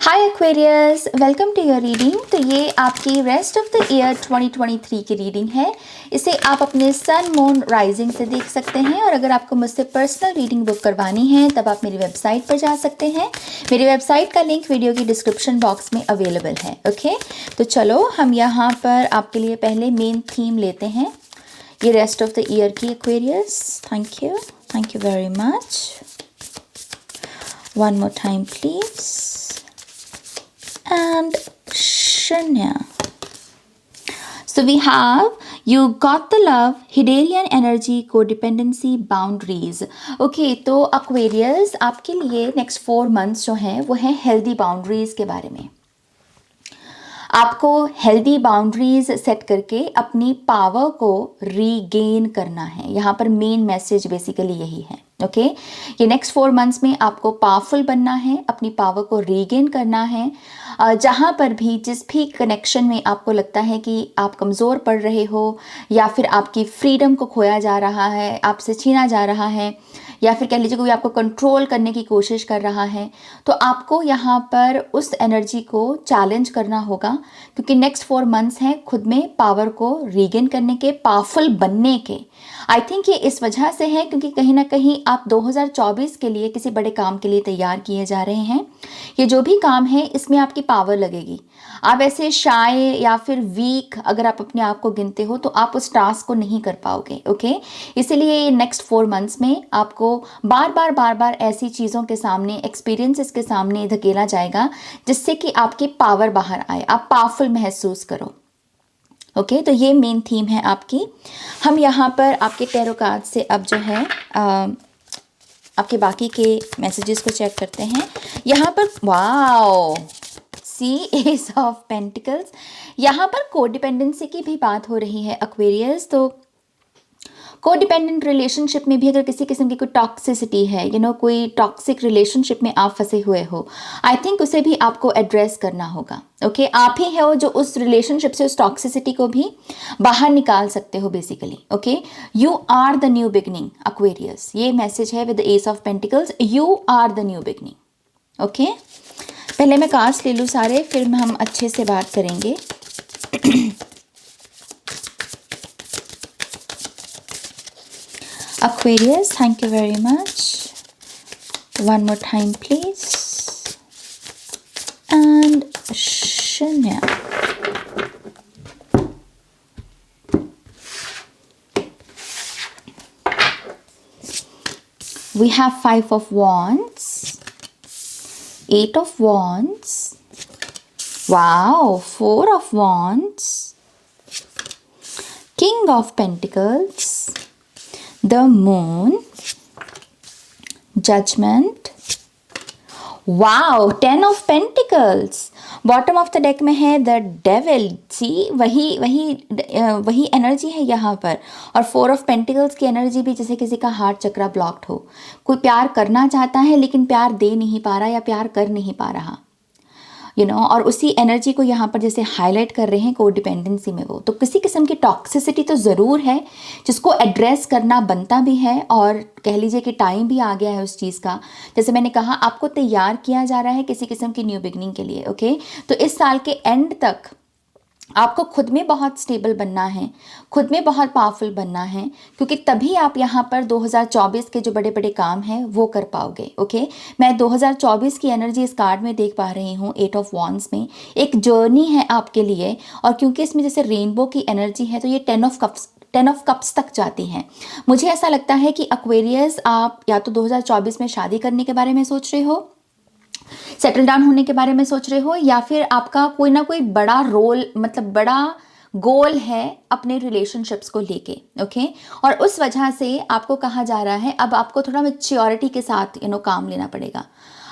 Hi Aquarius, welcome to your reading. तो ये आपकी रेस्ट ऑफ द ईयर 2023 की रीडिंग है। इसे आप अपने सन मून राइजिंग से देख सकते हैं और अगर आपको मुझसे पर्सनल रीडिंग बुक करवानी है तब आप मेरी वेबसाइट पर जा सकते हैं। मेरी वेबसाइट का लिंक वीडियो की डिस्क्रिप्शन बॉक्स में अवेलेबल है। ओके, तो चलो हम यहाँ पर आपके लिए पहले मेन थीम लेते हैं, ये रेस्ट ऑफ द ईयर की Aquarius. Thank you very much. One more time please. And Shanya. So we have you got the love, Hidarian energy, codependency, boundaries. Okay, तो Aquarius आपके लिए next 4 months जो हैं वो हैं healthy boundaries के बारे में। आपको हेल्दी बाउंड्रीज सेट करके अपनी पावर को रीगेन करना है। यहाँ पर मेन मैसेज बेसिकली यही है। ओके, ये नेक्स्ट 4 मंथ्स में आपको पावरफुल बनना है, अपनी पावर को रीगेन करना है। जहाँ पर भी जिस भी कनेक्शन में आपको लगता है कि आप कमज़ोर पड़ रहे हो या फिर आपकी फ्रीडम को खोया जा रहा है, आपसे छीना जा रहा है, या फिर कह लीजिए कोई आपको कंट्रोल करने की कोशिश कर रहा है, तो आपको यहाँ पर उस एनर्जी को चैलेंज करना होगा, क्योंकि नेक्स्ट 4 मंथ्स हैं खुद में पावर को रीगेन करने के, पावरफुल बनने के। आई थिंक ये इस वजह से है क्योंकि कहीं ना कहीं आप 2024 के लिए किसी बड़े काम के लिए तैयार किए जा रहे हैं। ये जो भी काम है इसमें आपकी पावर लगेगी। आप ऐसे शाय या फिर वीक अगर आप अपने आप को गिनते हो तो आप उस टास्क को नहीं कर पाओगे। ओके, इसीलिए नेक्स्ट 4 मंथ्स में आपको बार बार ऐसी चीज़ों के सामने, एक्सपीरियंसेस के सामने धकेला जाएगा जिससे कि आपकी पावर बाहर आए, आप पावरफुल महसूस करो। ओके, तो ये मेन थीम है आपकी। हम यहाँ पर आपके टैरो कार्ड से अब जो है आपके बाकी के मैसेजेस को चेक करते हैं। यहाँ पर wow, see ace of pentacles, यहाँ पर कोडिपेंडेंसी की भी बात हो रही है एक्वेरियस। तो कोडिपेंडेंट रिलेशनशिप में भी अगर किसी किस्म की कोई टॉक्सिसिटी है, कोई टॉक्सिक रिलेशनशिप में आप फंसे हुए हो, आई थिंक उसे भी आपको एड्रेस करना होगा। ओके, आप ही हो जो उस रिलेशनशिप से, उस टॉक्सिसिटी को भी बाहर निकाल सकते हो basically. Okay, you are the new beginning Aquarius, ये मैसेज है with the ace of pentacles, you are the new beginning. Okay, पहले मैं कार्ड्स ले लूँ सारे, फिर हम अच्छे से बात करेंगे। Aquarius, thank you very much. One more time, please. And Shanya. We have 5 of Wands, 8 of Wands, wow, 4 of Wands, King of Pentacles, the Moon, Judgment, wow, 10 of Pentacles, bottom of the deck में है the devil. सी, वही energy है यहाँ पर। और 4 of pentacles की energy भी जैसे किसी का हार्ट चक्रा ब्लॉक्ड हो, कोई प्यार करना चाहता है लेकिन प्यार दे नहीं पा रहा या प्यार कर नहीं पा रहा, और उसी एनर्जी को यहाँ पर जैसे हाईलाइट कर रहे हैं कोडिपेंडेंसी में वो। तो किसी किस्म की टॉक्सिसिटी तो ज़रूर है जिसको एड्रेस करना बनता भी है, और कह लीजिए कि टाइम भी आ गया है उस चीज़ का। जैसे मैंने कहा, आपको तैयार किया जा रहा है किसी किस्म की न्यू बिगनिंग के लिए। ओके, तो इस साल के एंड तक आपको खुद में बहुत स्टेबल बनना है, खुद में बहुत पावरफुल बनना है, क्योंकि तभी आप यहाँ पर 2024 के जो बड़े बड़े काम हैं वो कर पाओगे। ओके, मैं 2024 की एनर्जी इस कार्ड में देख पा रही हूँ। 8 ऑफ वॉन्ड्स में एक जर्नी है आपके लिए, और क्योंकि इसमें जैसे रेनबो की एनर्जी है तो ये 10 ऑफ कप्स तक जाती हैं। मुझे ऐसा लगता है कि एक्वेरियस, आप या तो 2024 में शादी करने के बारे में सोच रहे हो, सेटल डाउन होने के बारे में सोच रहे हो, या फिर आपका कोई ना कोई बड़ा रोल, मतलब बड़ा गोल है अपने रिलेशनशिप्स को लेके। ओके, और उस वजह से आपको कहा जा रहा है अब आपको थोड़ा मैच्योरिटी के साथ काम लेना पड़ेगा।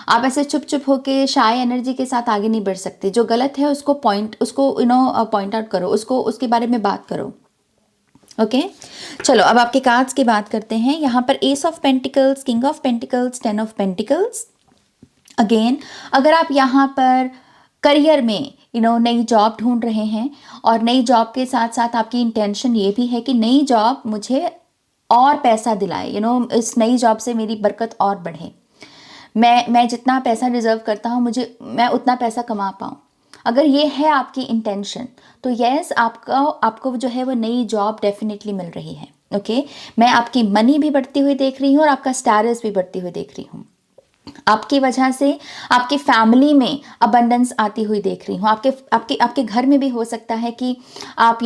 आप ऐसे चुप होके शाय एनर्जी के साथ आगे नहीं बढ़ सकते। जो गलत है उसको पॉइंट आउट करो, उसके बारे में बात करो। ओके, चलो अब आपके कार्ड्स की बात करते हैं। यहाँ पर S of pentacles, king of pentacles, 10 of pentacles. Again, अगर आप यहाँ पर करियर में नई जॉब ढूंढ रहे हैं, और नई जॉब के साथ साथ आपकी इंटेंशन ये भी है कि नई जॉब मुझे और पैसा दिलाए, इस नई जॉब से मेरी बरकत और बढ़े, मैं जितना पैसा डिज़र्व करता हूँ मैं उतना पैसा कमा पाऊँ। अगर ये है आपकी इंटेंशन, तो यस, आपको जो है वो नई जॉब डेफिनेटली मिल रही है। ओके, मैं आपकी मनी भी बढ़ती हुई देख रही हूँ और आपका स्टेटस भी बढ़ती हुई देख रही हूँ। आपकी वजह से आपकी फैमिली में अबंडेंस आती हुई देख रही हूँ। आपके आपके आपके घर में भी हो सकता है कि आप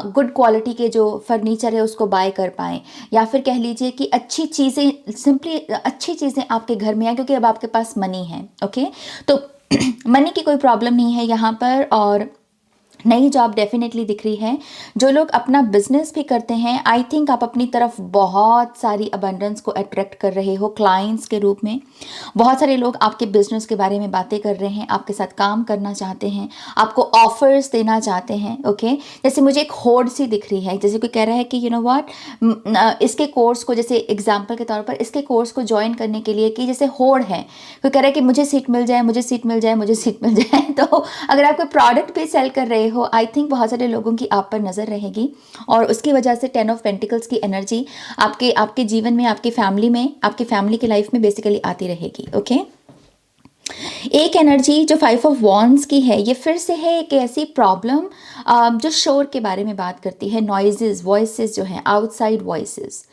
गुड क्वालिटी के जो फर्नीचर है उसको बाय कर पाएँ, या फिर कह लीजिए कि अच्छी चीज़ें, सिंपली अच्छी चीज़ें आपके घर में आए, क्योंकि अब आपके पास मनी है। ओके, तो मनी की कोई प्रॉब्लम नहीं है यहाँ पर, और नई जॉब डेफिनेटली दिख रही है। जो लोग अपना बिजनेस भी करते हैं, आई थिंक आप अपनी तरफ बहुत सारी अबंडेंस को अट्रैक्ट कर रहे हो क्लाइंट्स के रूप में। बहुत सारे लोग आपके बिजनेस के बारे में बातें कर रहे हैं, आपके साथ काम करना चाहते हैं, आपको ऑफर्स देना चाहते हैं। ओके, जैसे मुझे एक होड़ सी दिख रही है, जैसे कोई कह रहा है कि इसके कोर्स को, जैसे एग्जाम्पल के तौर पर इसके कोर्स को ज्वाइन करने के लिए, कि जैसे होड़ है, कोई कह रहा है कि मुझे सीट मिल जाए, मुझे सीट मिल जाए, मुझे सीट मिल जाए। तो अगर आप कोई प्रोडक्ट भी सेल कर रहे हो, आई थिंक बहुत सारे लोगों की आप पर नज़र रहेगी, और उसकी वजह से 10 ऑफ पेंटिकल्स की एनर्जी आपके आपके जीवन में, आपकी फैमिली में, आपकी फैमिली की लाइफ में बेसिकली आती रहेगी। ओके, एक एनर्जी जो 5 ऑफ वॉन्ड्स की है, ये फिर से है एक ऐसी प्रॉब्लम जो शोर के बारे में बात करती है, नॉइजेस, वॉइसेस जो हैं, आउटसाइड वॉइसेस।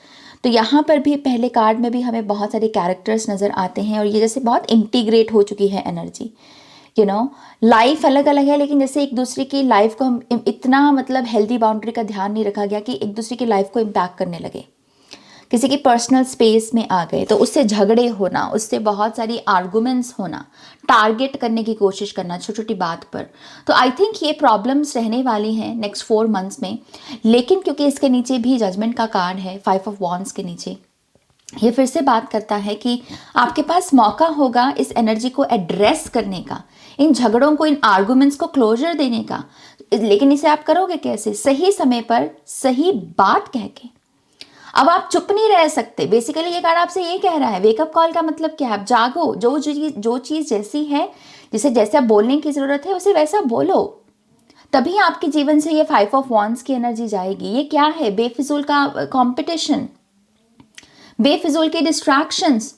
तो यहाँ पर भी पहले कार्ड में भी हमें बहुत सारे कैरेक्टर्स नज़र आते हैं, और ये जैसे बहुत इंटीग्रेट हो चुकी है एनर्जी। लाइफ अलग अलग है, लेकिन जैसे एक दूसरे की लाइफ को हम इतना, मतलब हेल्दी बाउंड्री का ध्यान नहीं रखा गया कि एक दूसरे की लाइफ को इम्पैक्ट करने लगे, किसी की पर्सनल स्पेस में आ गए, तो उससे झगड़े होना, उससे बहुत सारी आर्गुमेंट्स होना, टारगेट करने की कोशिश करना छोटी छोटी बात पर। तो आई थिंक ये प्रॉब्लम्स रहने वाली हैं नेक्स्ट 4 मंथ्स में। लेकिन क्योंकि इसके नीचे भी जजमेंट का कार्ड है, 5 ऑफ वॉन्ड्स के नीचे, ये फिर से बात करता है कि आपके पास मौका होगा इस एनर्जी को एड्रेस करने का, इन झगड़ों को, इन आर्गुमेंट्स को क्लोजर देने का। लेकिन इसे आप करोगे कैसे? सही समय पर सही बात कह के। अब आप चुप नहीं रह सकते। बेसिकली ये कार्ड आपसे ये कह रहा है, वेकअप कॉल का मतलब क्या है? आप जागो, जो चीज़ जैसी है, जिसे जैसा बोलने की ज़रूरत है, उसे वैसा बोलो, तभी आपके जीवन से ये 5 ऑफ वॉन्ड्स की एनर्जी जाएगी। ये क्या है? बेफिजूल का कंपटीशन, बेफिजूल के डिस्ट्रैक्शंस,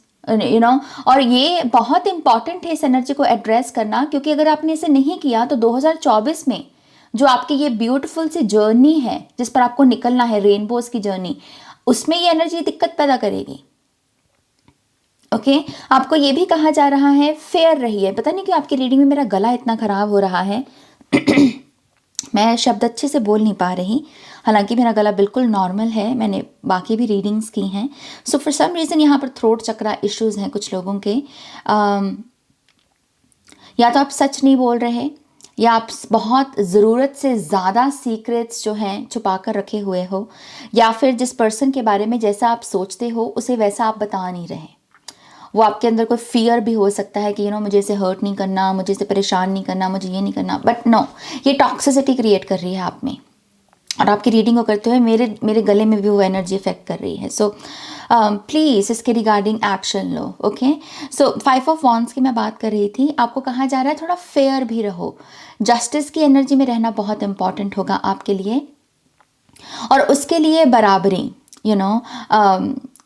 और ये बहुत इंपॉर्टेंट है इस एनर्जी को एड्रेस करना, क्योंकि अगर आपने इसे नहीं किया तो 2024 में जो आपकी ये ब्यूटीफुल सी जर्नी है, जिस पर आपको निकलना है, रेनबोज की जर्नी, उसमें ये एनर्जी दिक्कत पैदा करेगी। ओके, आपको ये भी कहा जा रहा है फेयर रहिए। पता नहीं क्यों आपकी रीडिंग में मेरा गला इतना खराब हो रहा है। मैं शब्द अच्छे से बोल नहीं पा रही, हालांकि मेरा गला बिल्कुल नॉर्मल है, मैंने बाकी भी रीडिंग्स की हैं। सो फॉर सम रीज़न यहाँ पर थ्रोट चक्रा इश्यूज हैं कुछ लोगों के। या तो आप सच नहीं बोल रहे, या आप बहुत ज़रूरत से ज़्यादा सीक्रेट्स जो हैं छुपा कर रखे हुए हो, या फिर जिस पर्सन के बारे में जैसा आप सोचते हो उसे वैसा आप बता नहीं रहे। वो आपके अंदर कोई फियर भी हो सकता है कि मुझे इसे हर्ट नहीं करना, मुझे इसे परेशान नहीं करना, मुझे ये नहीं करना, बट नो, ये टॉक्सिसिटी क्रिएट कर रही है आप में, और आपकी रीडिंग को करते हुए मेरे गले में भी वो एनर्जी इफेक्ट कर रही है। सो प्लीज़ इसके regarding action low. Okay, so 5 of wands की मैं बात कर रही थी। आपको कहा जा रहा है थोड़ा फेयर भी रहो, जस्टिस की एनर्जी में रहना बहुत इंपॉर्टेंट होगा आपके लिए, और उसके लिए बराबरी,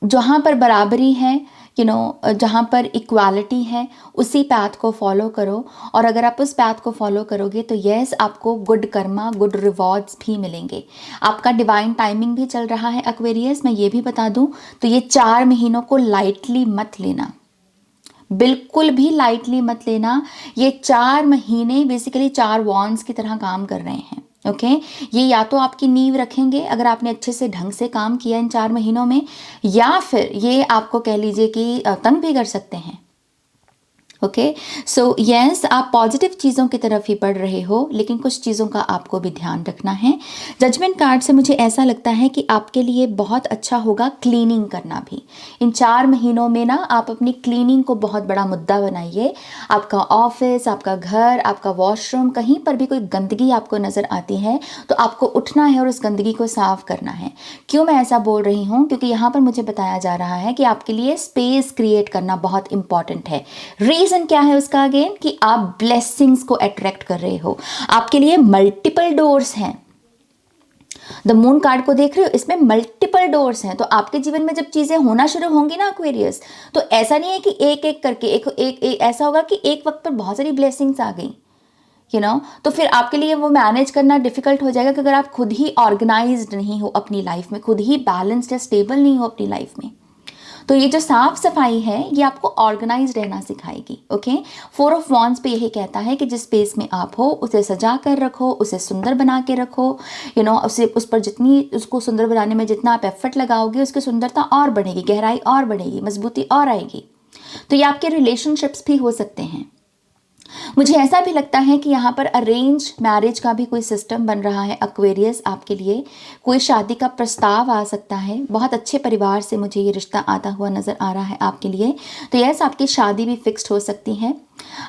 जहाँ पर बराबरी है, जहाँ पर इक्वालिटी है, उसी पैथ को फॉलो करो। और अगर आप उस पैथ को फॉलो करोगे तो यस, आपको गुड कर्मा, गुड रिवॉर्ड्स भी मिलेंगे। आपका डिवाइन टाइमिंग भी चल रहा है एक्वेरियस, मैं ये भी बता दूं, तो ये 4 महीनों को लाइटली मत लेना, बिल्कुल भी लाइटली मत लेना। ये 4 महीने बेसिकली 4 वॉन्ड्स की तरह काम कर रहे हैं। ओके, ये या तो आपकी नींव रखेंगे अगर आपने अच्छे से ढंग से काम किया इन 4 महीनों में, या फिर ये आपको कह लीजिए कि तंग भी कर सकते हैं। ओके, सो यस, आप पॉजिटिव चीज़ों की तरफ ही बढ़ रहे हो, लेकिन कुछ चीज़ों का आपको भी ध्यान रखना है। जजमेंट कार्ड से मुझे ऐसा लगता है कि आपके लिए बहुत अच्छा होगा क्लीनिंग करना भी। इन 4 महीनों में ना आप अपनी क्लीनिंग को बहुत बड़ा मुद्दा बनाइए। आपका ऑफिस, आपका घर, आपका वॉशरूम, कहीं पर भी कोई गंदगी आपको नज़र आती है तो आपको उठना है और उस गंदगी को साफ करना है। क्यों मैं ऐसा बोल रही हूँ? क्योंकि यहाँ पर मुझे बताया जा रहा है कि आपके लिए स्पेस क्रिएट करना बहुत इंपॉर्टेंट है। रीज़न क्या है उसका? अगेन, कि आप ब्लेसिंग्स को अट्रैक्ट कर रहे हो, आपके लिए मल्टीपल डोर्स हैं। द मून कार्ड को देख रहे हो, इसमें मल्टीपल डोर्स हैं। तो आपके जीवन में जब चीज़ें होना शुरू होंगी ना एक्वेरियस, तो ऐसा नहीं है कि एक एक करके एक ऐसा होगा कि एक वक्त पर बहुत सारी ब्लेसिंग्स आ गई, तो फिर आपके लिए वो मैनेज करना डिफिकल्ट हो जाएगा कि अगर आप खुद ही ऑर्गेनाइज्ड नहीं हो अपनी लाइफ में, खुद ही बैलेंस्ड या स्टेबल नहीं हो अपनी लाइफ में। तो ये जो साफ सफाई है ये आपको ऑर्गेनाइज रहना सिखाएगी। ओके, 4 ऑफ वॉन्ड्स पे यही कहता है कि जिस स्पेस में आप हो उसे सजा कर रखो, उसे सुंदर बना के रखो, उसे उस पर जितनी उसको सुंदर बनाने में जितना आप एफर्ट लगाओगे उसकी सुंदरता और बढ़ेगी, गहराई और बढ़ेगी, मजबूती और आएगी। तो ये आपके रिलेशनशिप्स भी हो सकते हैं। मुझे ऐसा भी लगता है कि यहाँ पर अरेंज मैरिज का भी कोई सिस्टम बन रहा है एक्वेरियस आपके लिए। कोई शादी का प्रस्ताव आ सकता है, बहुत अच्छे परिवार से मुझे ये रिश्ता आता हुआ नज़र आ रहा है आपके लिए। तो यस, आपकी शादी भी फिक्स्ड हो सकती है।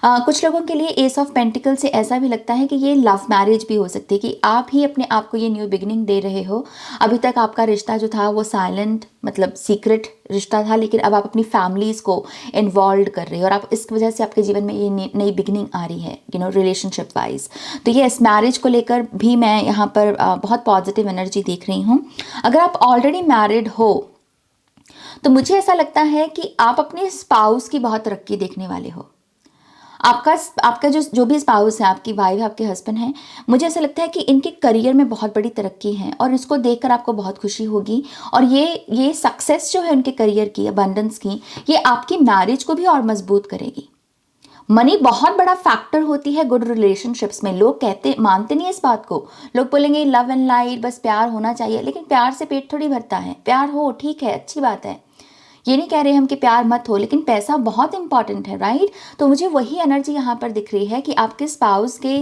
कुछ लोगों के लिए एस ऑफ पेंटिकल से ऐसा भी लगता है कि ये लव मैरिज भी हो सकती है, कि आप ही अपने आप को ये न्यू बिगिनिंग दे रहे हो। अभी तक आपका रिश्ता जो था वो साइलेंट, मतलब सीक्रेट रिश्ता था, लेकिन अब आप अपनी फैमिलीज़ को इन्वॉल्व कर रहे हो और आप इस वजह से आपके जीवन में ये नई बिगिनिंग आ रही है, रिलेशनशिप वाइज। तो ये इस मैरिज को लेकर भी मैं यहाँ पर बहुत पॉजिटिव एनर्जी देख रही हूँ। अगर आप ऑलरेडी मैरिड हो तो मुझे ऐसा लगता है कि आप अपने स्पाउस की बहुत तरक्की देखने वाले हो। आपका जो भी स्पाउस है, आपकी वाइफ, आपके हस्बैंड हैं, मुझे ऐसा लगता है कि इनके करियर में बहुत बड़ी तरक्की है और इसको देखकर आपको बहुत खुशी होगी। और ये सक्सेस जो है उनके करियर की, अबंडेंस की, ये आपकी मैरिज को भी और मजबूत करेगी। मनी बहुत बड़ा फैक्टर होती है गुड रिलेशनशिप्स में। लोग मानते नहीं इस बात को। लोग बोलेंगे लव एंड लाइट, बस प्यार होना चाहिए, लेकिन प्यार से पेट थोड़ी भरता है। प्यार हो, ठीक है, अच्छी बात है, ये नहीं कह रहे हम कि प्यार मत हो, लेकिन पैसा बहुत इंपॉर्टेंट है, राइट। तो मुझे वही एनर्जी यहाँ पर दिख रही है कि आपके स्पाउस के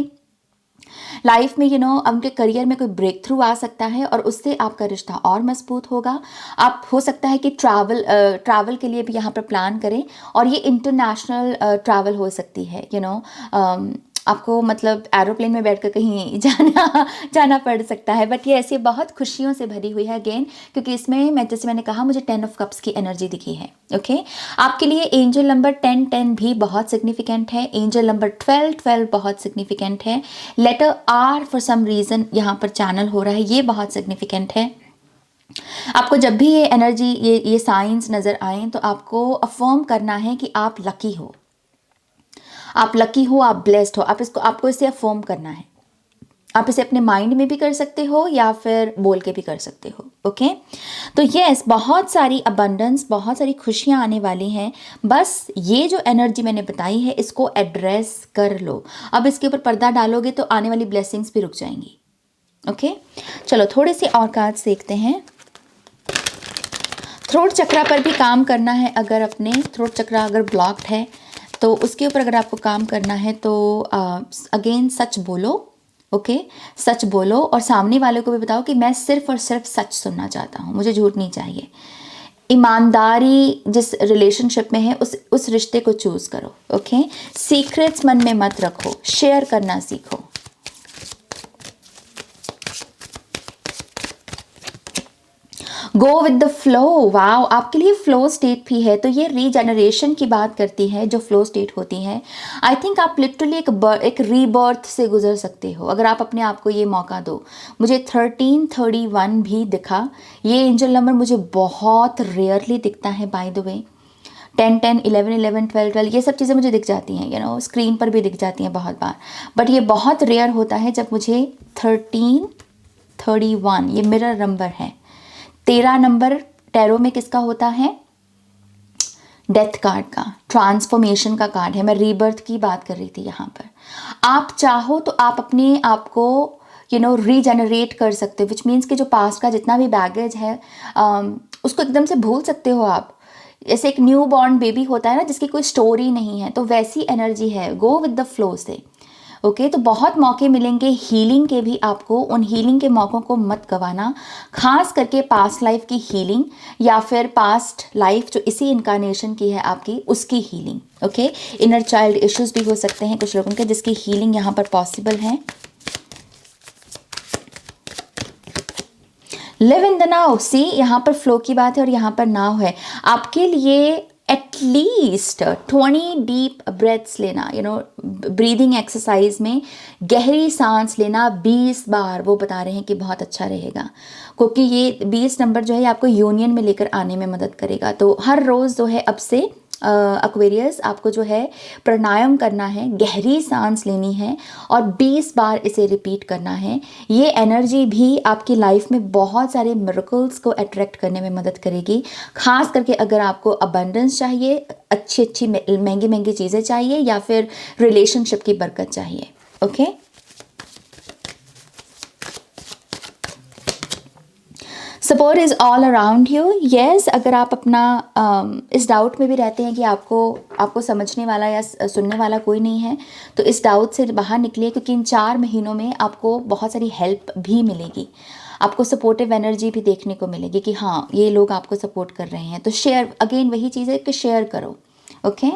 लाइफ में उनके करियर में कोई ब्रेक थ्रू आ सकता है और उससे आपका रिश्ता और मजबूत होगा। आप हो सकता है कि ट्रैवल के लिए भी यहाँ पर प्लान करें, और ये इंटरनेशनल ट्रैवल हो सकती है। आपको मतलब एरोप्लेन में बैठकर कहीं जाना पड़ सकता है, बट ये ऐसी बहुत खुशियों से भरी हुई है अगेन, क्योंकि इसमें जैसे मैंने कहा, मुझे 10 ऑफ कप्स की एनर्जी दिखी है। ओके, आपके लिए एंजल नंबर 10 भी बहुत सिग्निफिकेंट है। एंजल नंबर 12 बहुत सिग्निफिकेंट है। Letter R for some reason यहाँ पर चैनल हो रहा है, ये बहुत सिग्निफिकेंट है। आपको जब भी ये एनर्जी, ये साइंस नज़र आए तो आपको अफर्म करना है कि आप लकी हो, आप लकी हो, आप ब्लेस्ड हो। आपको इसे अफर्म करना है। आप इसे अपने माइंड में भी कर सकते हो या फिर बोल के भी कर सकते हो। ओके, तो यस, बहुत सारी अबंडेंस, बहुत सारी खुशियां आने वाली हैं। बस ये जो एनर्जी मैंने बताई है इसको एड्रेस कर लो। अब इसके ऊपर पर्दा डालोगे तो आने वाली ब्लेसिंग्स भी रुक जाएंगी। ओके, चलो थोड़े से और कार्ड्स देखते हैं। थ्रोट चक्रा पर भी काम करना है। अगर अपने थ्रोट चक्रा अगर ब्लॉक्ड है तो उसके ऊपर अगर आपको काम करना है तो अगेन सच बोलो। ओके, सच बोलो और सामने वाले को भी बताओ कि मैं सिर्फ और सिर्फ सच सुनना चाहता हूँ, मुझे झूठ नहीं चाहिए। ईमानदारी जिस रिलेशनशिप में है उस रिश्ते को चूज करो। ओके, सीक्रेट्स मन में मत रखो, शेयर करना सीखो। Go with the flow. Wow, आपके लिए फ्लो स्टेट भी है, तो ये रीजनरेशन की बात करती है जो फ्लो स्टेट होती है। आई थिंक आप लिटरली एक रीबर्थ से गुजर सकते हो अगर आप अपने आप को ये मौका दो। मुझे 1331 भी दिखा। ये एंजल नंबर मुझे बहुत रेयरली दिखता है, बाय द वे। 10 11 11 12 ये सब चीज़ें मुझे दिख जाती हैं, स्क्रीन पर भी दिख जाती हैं बहुत बार, बट ये बहुत रेयर होता है जब मुझे 1331, ये मिरर नंबर है। 13 नंबर टैरो में किसका होता है? डेथ कार्ड का, ट्रांसफॉर्मेशन का कार्ड है। मैं रीबर्थ की बात कर रही थी यहाँ पर। आप चाहो तो आप अपने आप को रीजनरेट कर सकते हो, विच मीन्स कि जो पास्ट का जितना भी बैगेज है उसको एकदम से भूल सकते हो आप। जैसे एक न्यू बॉर्न बेबी होता है ना, जिसकी कोई स्टोरी नहीं है, तो वैसी एनर्जी है। गो विद द फ्लो से। ओके, तो बहुत मौके मिलेंगे हीलिंग के भी आपको। उन हीलिंग के मौक़ों को मत गंवाना, खास करके पास्ट लाइफ की हीलिंग या फिर पास्ट लाइफ जो इसी इनकारनेशन की है आपकी, उसकी healing. Okay, inner child issues भी हो सकते हैं कुछ लोगों के, जिसकी हीलिंग यहाँ पर पॉसिबल है। Live in the now. See, यहाँ पर फ्लो की बात है और यहाँ पर नाउ है। आपके लिए एटलीस्ट 20 डीप ब्रेथ्स लेना, ब्रीदिंग एक्सरसाइज में गहरी सांस लेना 20 बार, वो बता रहे हैं कि बहुत अच्छा रहेगा, क्योंकि ये 20 नंबर जो है आपको यूनियन में लेकर आने में मदद करेगा। तो हर रोज़ जो है अब से एक्वेरियस आपको जो है प्राणायाम करना है, गहरी सांस लेनी है और 20 बार इसे रिपीट करना है। ये एनर्जी भी आपकी लाइफ में बहुत सारे मिरेकल्स को अट्रैक्ट करने में मदद करेगी, खास करके अगर आपको अबंडेंस चाहिए, अच्छी अच्छी महंगी महंगी चीज़ें चाहिए, या फिर रिलेशनशिप की बरकत चाहिए। Okay, support is all around you. Yes, अगर आप अपना इस डाउट में भी रहते हैं कि आपको समझने वाला या सुनने वाला कोई नहीं है, तो इस डाउट से बाहर निकलिए, क्योंकि इन 4 महीनों में आपको बहुत सारी हेल्प भी मिलेगी, आपको सपोर्टिव एनर्जी भी देखने को मिलेगी कि हाँ, ये लोग आपको सपोर्ट कर रहे हैं। तो शेयर, अगेन वही चीज़ है कि शेयर करो। ओके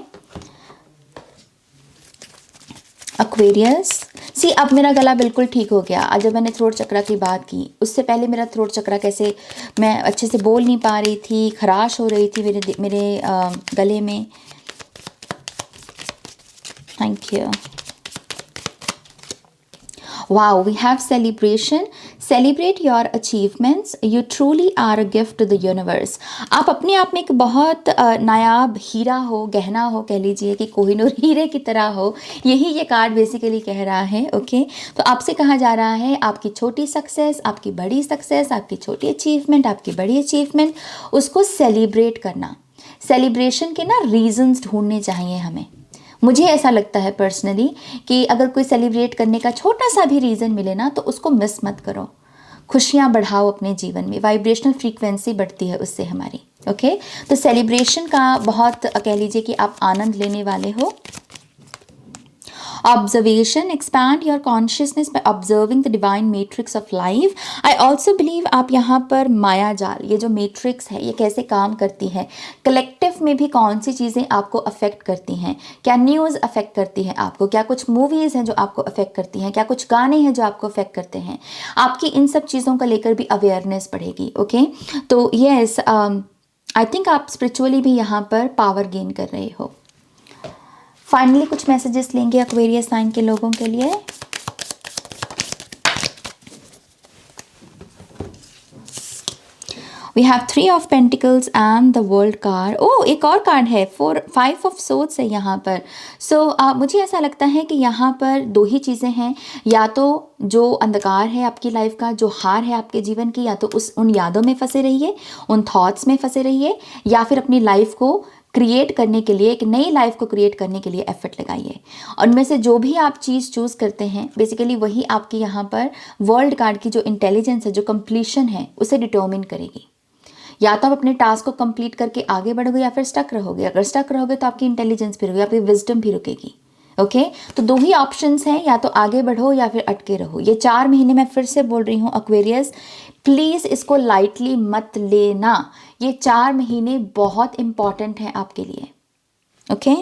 एक्वेरियस, सी अब मेरा गला बिल्कुल ठीक हो गया। आज जब मैंने थ्रोट चक्रा की बात की, उससे पहले मेरा थ्रोट चक्रा कैसे, मैं अच्छे से बोल नहीं पा रही थी, खराश हो रही थी मेरे गले में। Thank you. Wow, we have celebration. Celebrate your achievements. You truly are a gift to the universe. आप अपने आप में एक बहुत नायाब हीरा हो, गहना हो, कह लीजिए कि कोहिनूर हीरे की तरह हो। यही ये कार्ड बेसिकली कह रहा है। ओके, तो आपसे कहा जा रहा है आपकी छोटी सक्सेस, आपकी बड़ी सक्सेस, आपकी छोटी अचीवमेंट, आपकी बड़ी अचीवमेंट, उसको सेलिब्रेट करना। सेलिब्रेशन के ना रीजंस ढूंढने चाहिए हमें। मुझे ऐसा लगता है पर्सनली कि अगर कोई सेलिब्रेट करने का छोटा सा भी रीज़न मिले ना, तो उसको मिस मत करो। खुशियाँ बढ़ाओ अपने जीवन में, वाइब्रेशनल फ्रीक्वेंसी बढ़ती है उससे हमारी। ओके, तो सेलिब्रेशन का बहुत कह लीजिए कि आप आनंद लेने वाले हो। Observation, expand your consciousness by observing the divine matrix of life. I also believe आप यहाँ पर माया जाल, ये जो मैट्रिक्स है, ये कैसे काम करती है, कलेक्टिव में भी कौन सी चीज़ें आपको अफेक्ट करती हैं, क्या न्यूज़ अफेक्ट करती है आपको, क्या कुछ मूवीज़ हैं जो आपको अफेक्ट करती हैं, क्या कुछ गाने हैं जो आपको अफेक्ट करते हैं, आपकी इन सब चीज़ों को लेकर भी अवेयरनेस बढ़ेगी। ओके, तो यस, आई थिंक आप स्पिरिचुअली भी यहाँ पर पावर गेन कर रहे हो। फाइनली कुछ मैसेजेस लेंगे एक्वेरियस साइन के लोगों के लिए। We have 3 of pentacles and the world card. ओ, एक और कार्ड है, 5 ऑफ सोर्ड्स है यहाँ पर। सो मुझे ऐसा लगता है कि यहाँ पर 2 ही चीज़ें हैं, या तो जो अंधकार है आपकी लाइफ का, जो हार है आपके जीवन की, या तो उन यादों में फंसे रहिए, उन थॉट्स में फंसे रहिए, या फिर अपनी लाइफ को क्रिएट करने के लिए, एक नई लाइफ को क्रिएट करने के लिए एफर्ट लगाइए। और उनमें से जो भी आप चीज़ चूज़ करते हैं, बेसिकली वही आपकी यहाँ पर वर्ल्ड कार्ड की जो इंटेलिजेंस है, जो कंप्लीशन है, उसे डिटर्मिन करेगी। या तो आप अपने टास्क को कंप्लीट करके आगे बढ़ोगे, या फिर स्टक रहोगे। अगर स्टक रहोगे तो आपकी इंटेलिजेंस भी रुकेगी, आपकी विजडम भी रुकेगी। ओके, तो 2 ही ऑप्शंस हैं, या तो आगे बढ़ो या फिर अटके रहो। ये 4 महीने मैं फिर से बोल रही हूँ एक्वेरियस, प्लीज़ इसको लाइटली मत लेना। ये 4 महीने बहुत इंपॉर्टेंट हैं आपके लिए। Okay,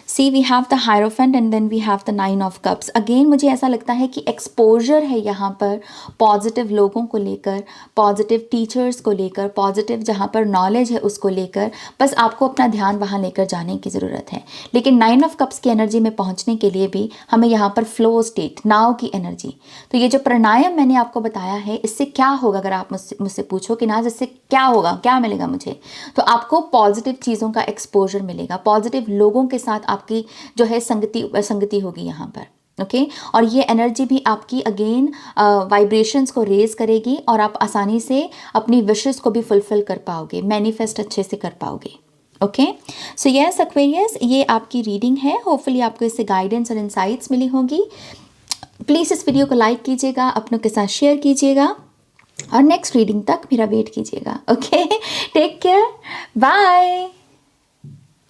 see we have the hierophant and then we have the 9 of cups. Again मुझे ऐसा लगता है कि एक्सपोजर है यहाँ पर पॉजिटिव लोगों को लेकर, पॉजिटिव टीचर्स को लेकर, पॉजिटिव जहाँ पर नॉलेज है उसको लेकर। बस आपको अपना ध्यान वहाँ लेकर जाने की ज़रूरत है। लेकिन 9 ऑफ कप्स की एनर्जी में पहुँचने के लिए भी हमें यहाँ पर फ्लो स्टेट, नाव की एनर्जी। तो ये जो प्राणायाम मैंने आपको बताया है, इससे क्या होगा, अगर आप मुझसे पूछो कि नाज इससे क्या होगा, क्या मिलेगा मुझे, तो आपको पॉजिटिव चीज़ों का एक्सपोजर मिलेगा, पॉजिटिव लोगों के साथ आपकी जो है संगति होगी यहाँ पर। ओके, और ये एनर्जी भी आपकी अगेन वाइब्रेशंस को रेज करेगी, और आप आसानी से अपनी विशेस को भी फुलफिल कर पाओगे, मैनिफेस्ट अच्छे से कर पाओगे। ओके, सो यस एक्वेरियस, ये आपकी रीडिंग है। होपफुली आपको इससे गाइडेंस और इंसाइट्स मिली होगी। प्लीज़ इस वीडियो को लाइक कीजिएगा, अपनों के साथ शेयर कीजिएगा, और नेक्स्ट रीडिंग तक मेरा वेट कीजिएगा। Okay, take care, bye.